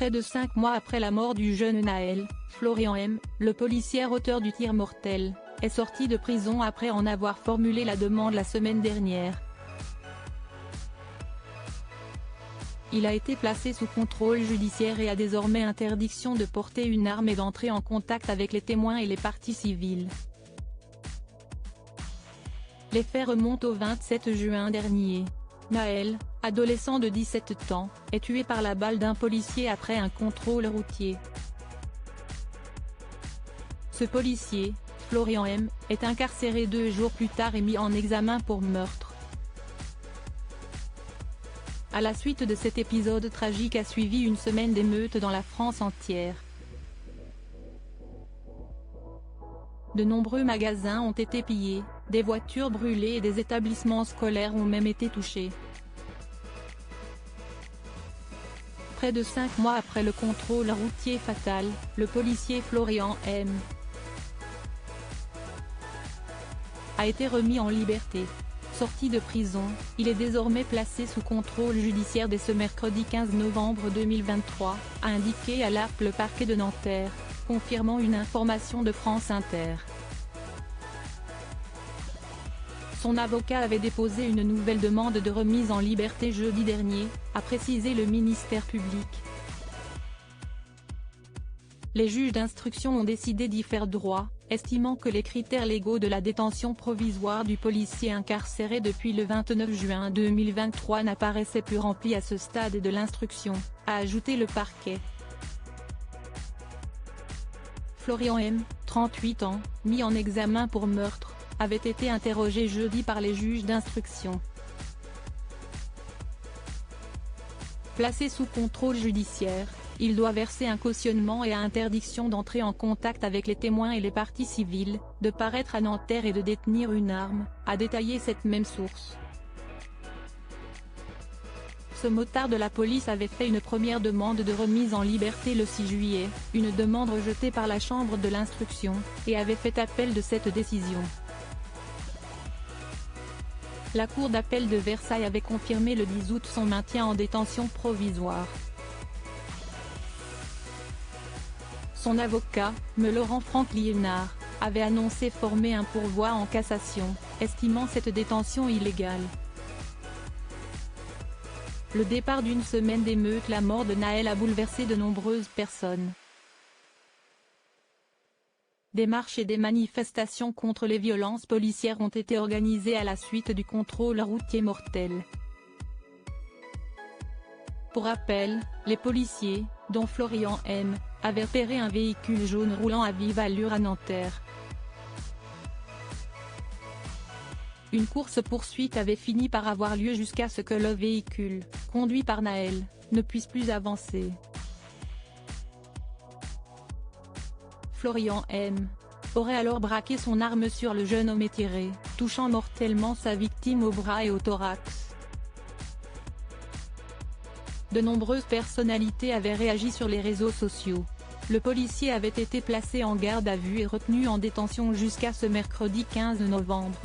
Près de 5 mois après la mort du jeune Naël, Florian M., le policier auteur du tir mortel, est sorti de prison après en avoir formulé la demande la semaine dernière. Il a été placé sous contrôle judiciaire et a désormais interdiction de porter une arme et d'entrer en contact avec les témoins et les parties civiles. Les faits remontent au 27 juin dernier. Naël, adolescent de 17 ans, est tué par la balle d'un policier après un contrôle routier. Ce policier, Florian M., est incarcéré 2 jours plus tard et mis en examen pour meurtre. À la suite de cet épisode tragique a suivi une semaine d'émeutes dans la France entière. De nombreux magasins ont été pillés, des voitures brûlées et des établissements scolaires ont même été touchés. Près de 5 mois après le contrôle routier fatal, le policier Florian M. a été remis en liberté. Sorti de prison, il est désormais placé sous contrôle judiciaire dès ce mercredi 15 novembre 2023, a indiqué à l'ARP le parquet de Nanterre, confirmant une information de France Inter. Son avocat avait déposé une nouvelle demande de remise en liberté jeudi dernier, a précisé le ministère public. Les juges d'instruction ont décidé d'y faire droit, estimant que les critères légaux de la détention provisoire du policier incarcéré depuis le 29 juin 2023 n'apparaissaient plus remplis à ce stade de l'instruction, a ajouté le parquet. Florian M., 38 ans, mis en examen pour meurtre, avait été interrogé jeudi par les juges d'instruction. Placé sous contrôle judiciaire, il doit verser un cautionnement et a interdiction d'entrer en contact avec les témoins et les parties civiles, de paraître à Nanterre et de détenir une arme, a détaillé cette même source. Ce motard de la police avait fait une première demande de remise en liberté le 6 juillet, une demande rejetée par la chambre de l'instruction, et avait fait appel de cette décision. La cour d'appel de Versailles avait confirmé le 10 août son maintien en détention provisoire. Son avocat, me Laurent-Franck Liénard, avait annoncé former un pourvoi en cassation, estimant cette détention illégale. Le départ d'une semaine d'émeutes, la mort de Naël a bouleversé de nombreuses personnes. Des marches et des manifestations contre les violences policières ont été organisées à la suite du contrôle routier mortel. Pour rappel, les policiers, dont Florian M., avaient repéré un véhicule jaune roulant à vive allure à Nanterre. Une course-poursuite avait fini par avoir lieu jusqu'à ce que le véhicule, conduit par Naël, ne puisse plus avancer. Florian M. aurait alors braqué son arme sur le jeune homme et tiré, touchant mortellement sa victime au bras et au thorax. De nombreuses personnalités avaient réagi sur les réseaux sociaux. Le policier avait été placé en garde à vue et retenu en détention jusqu'à ce mercredi 15 novembre.